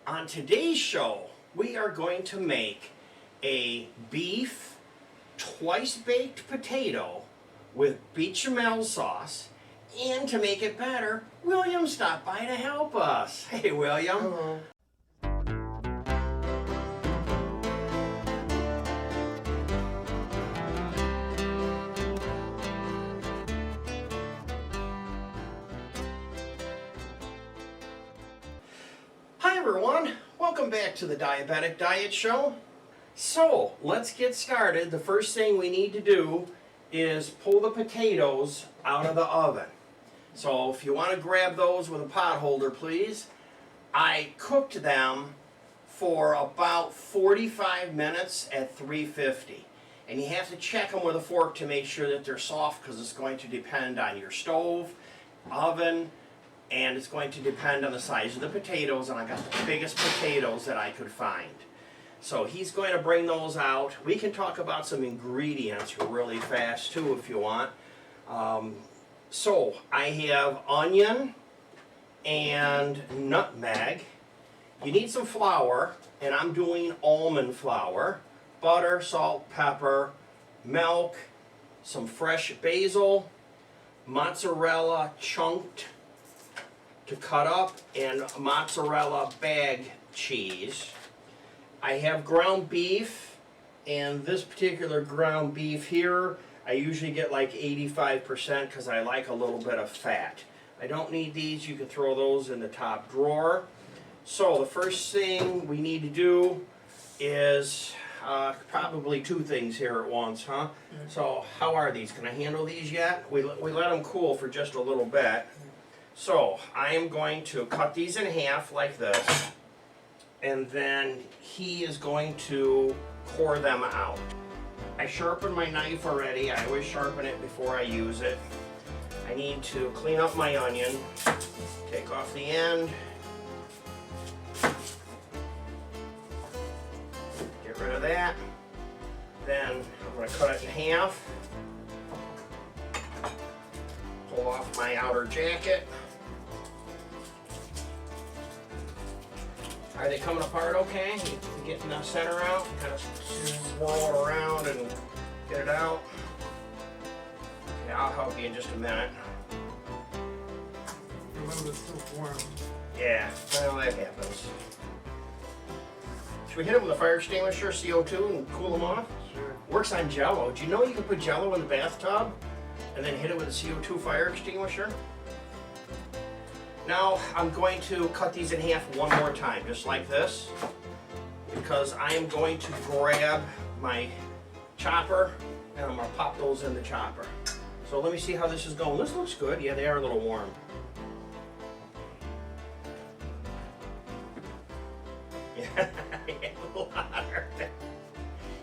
On today's show, we are going to make a beef twice-baked potato with bechamel sauce. And to make it better, William stopped by to help us. Hey, William. Hello. Hi, everyone. Welcome back to the Diabetic Diet Show. So, let's get started. The first thing we need to do is pull the potatoes out of the oven. So if you want to grab those with a pot holder, please. I cooked them for about 45 minutes at 350. And you have to check them with a fork to make sure that they're soft, because it's going to depend on your stove, oven, and it's going to depend on the size of the potatoes. And I got the biggest potatoes that I could find. So he's going to bring those out. We can talk about some ingredients really fast too if you want. So I have onion and nutmeg. You need some flour, and I'm doing almond flour, butter, salt, pepper, milk, some fresh basil, mozzarella chunked to cut up, and mozzarella bag cheese. I have ground beef, and this particular ground beef here, I usually get like 85% because I like a little bit of fat. I don't need these. You can throw those in the top drawer. So the first thing we need to do is probably two things here at once, huh? So how are these? Can I handle these yet? We let them cool for just a little bit. So I am going to cut these in half like this, and then he is going to core them out. I sharpened my knife already. I always sharpen it before I use it. I need to clean up my onion, take off the end, get rid of that. Then I'm going to cut it in half, pull off my outer jacket. Are they coming apart okay? You getting the center out, kind of swirl it around and get it out. Okay, I'll help you in just a minute. Remember, it's still warm. Yeah, well, that happens. Should we hit them with a fire extinguisher, CO2, and cool them off? Sure. Works on Jello. Do you know you can put Jello in the bathtub and then hit it with a CO2 fire extinguisher? Now I'm going to cut these in half one more time, just like this, because I am going to grab my chopper and I'm going to pop those in the chopper. So let me see how this is going. This looks good. Yeah, they are a little warm. Yeah, a little hotter.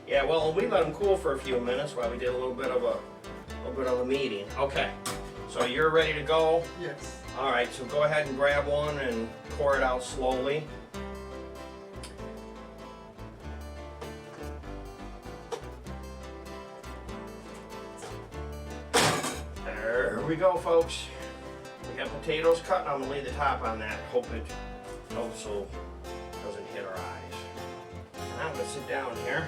Yeah, well, we let them cool for a few minutes while we did a little bit of a meeting. Okay, so you're ready to go? Yes. All right, so go ahead and grab one and pour it out slowly. There we go, folks. We got potatoes cut, and I'm gonna lay the top on that. Hope it also doesn't hit our eyes. And I'm gonna sit down here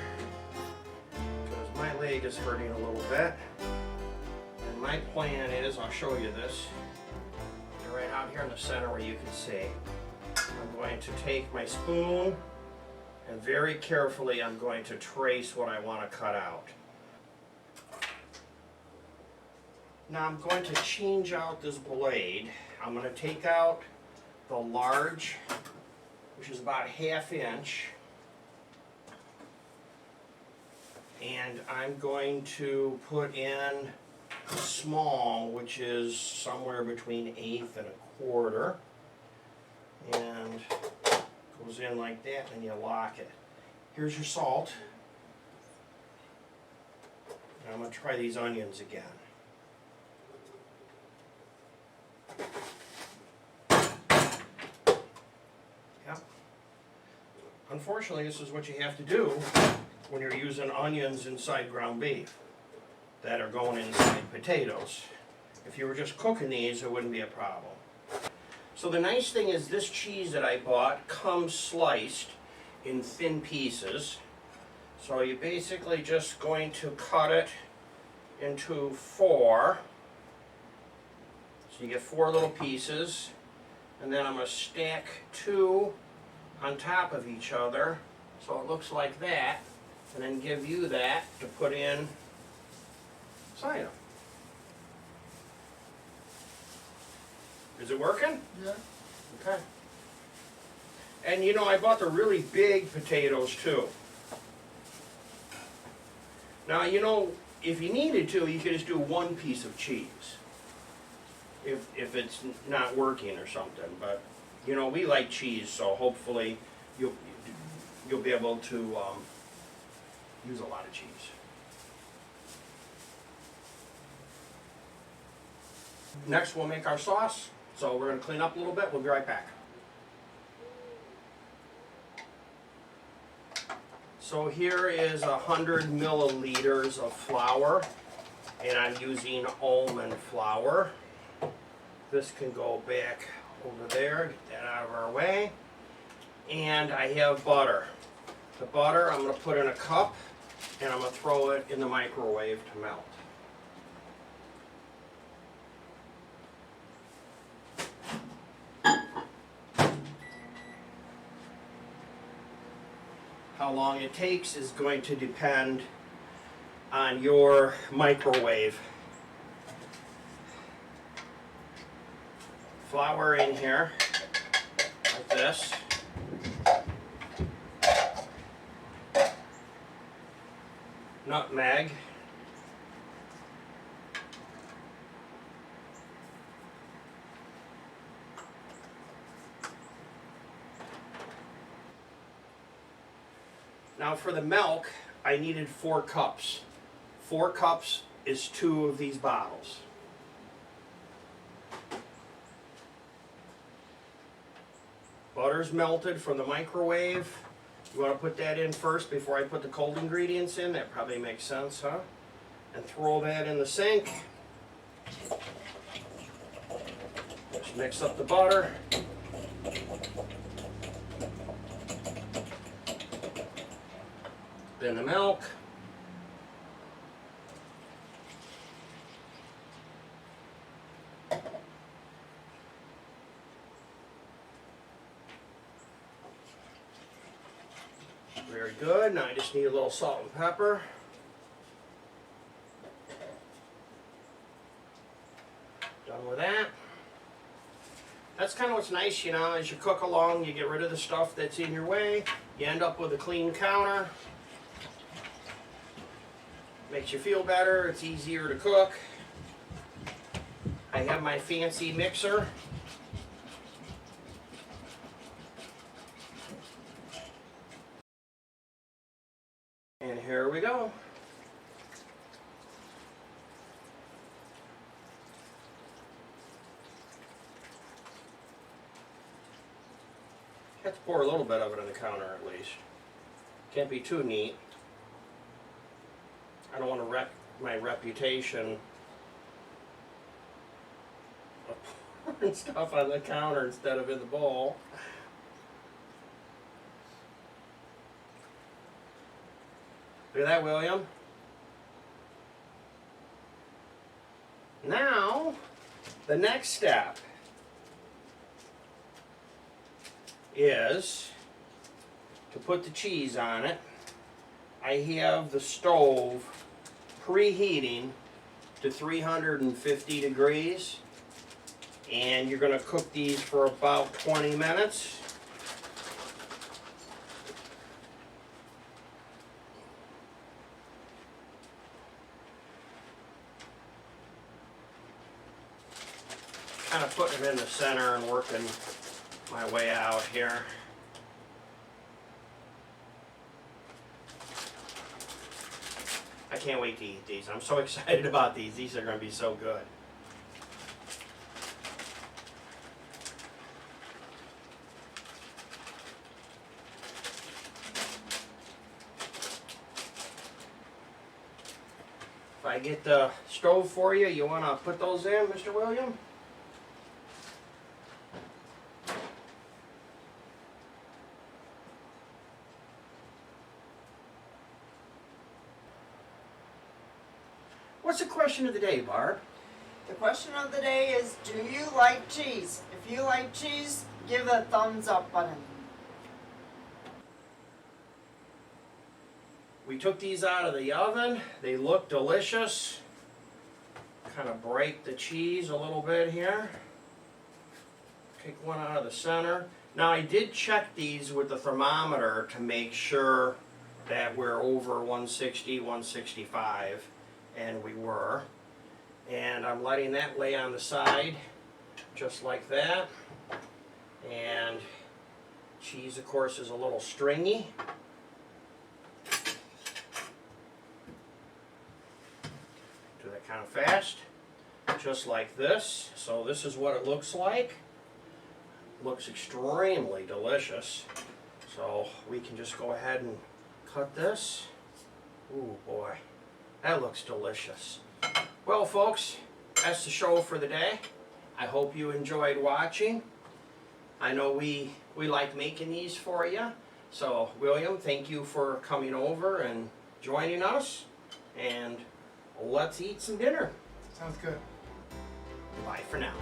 because my leg is hurting a little bit. And my plan is, I'll show you this. Right out here in the center where you can see. I'm going to take my spoon and very carefully I'm going to trace what I want to cut out. Now I'm going to change out this blade. I'm going to take out the large, which is about 1/2 inch, and I'm going to put in small, which is somewhere between 1/8 and 1/4, and goes in like that, and you lock it. Here's your salt. And I'm going to try these onions again. Yep. Unfortunately, this is what you have to do when you're using onions inside ground beef that are going inside potatoes. If you were just cooking these, it wouldn't be a problem. So the nice thing is this cheese that I bought comes sliced in thin pieces. So you're basically just going to cut it into 4. So you get 4 little pieces. And then I'm going to stack 2 on top of each other. So it looks like that. And then give you that to put in inside them. Is it working? Yeah. Okay. And you know, I bought the really big potatoes too. Now, you know, if you needed to, you could just do 1 piece of cheese. If it's not working or something. But, you know, we like cheese, so hopefully you'll be able to use a lot of cheese. Next, we'll make our sauce. So we're going to clean up a little bit. We'll be right back. So here is 100 milliliters of flour, and I'm using almond flour. This can go back over there, get that out of our way. And I have butter. The butter I'm going to put in a cup, and I'm going to throw it in the microwave to melt. How long it takes is going to depend on your microwave. Flour in here, like this. Nutmeg. Now for the milk, I needed 4 cups. 4 cups is 2 of these bottles. Butter's melted from the microwave. You want to put that in first before I put the cold ingredients in? That probably makes sense, huh? And throw that in the sink. Just mix up the butter. Then the milk. Very good. Now I just need a little salt and pepper. Done with that. That's kind of what's nice, you know, as you cook along, you get rid of the stuff that's in your way. You end up with a clean counter. Makes you feel better. It's easier to cook. I have my fancy mixer. And here we go. Have to pour a little bit of it on the counter at least. Can't be too neat. I don't want to wreck my reputation of pouring stuff on the counter instead of in the bowl. Look at that, William. Now, the next step is to put the cheese on it. I have the stove preheating to 350 degrees, and you're going to cook these for about 20 minutes. Kind of putting them in the center and working my way out here. I can't wait to eat these. I'm so excited about these. These are going to be so good. If I get the stove for you, you want to put those in, Mr. William? What's the question of the day, Barb? The question of the day is, do you like cheese? If you like cheese, give a thumbs up button. We took these out of the oven. They look delicious. Kind of break the cheese a little bit here. Take one out of the center. Now I did check these with the thermometer to make sure that we're over 160, 165, and we were. And I'm letting that lay on the side, just like that. And cheese, of course, is a little stringy. Do that kind of fast, just like this. So this is what it looks like. Looks extremely delicious. So we can just go ahead and cut this. Ooh boy, that looks delicious. Well folks, that's the show for the day. I hope you enjoyed watching. I know we like making these for you. So William, thank you for coming over and joining us. And let's eat some dinner. Sounds good. Bye for now.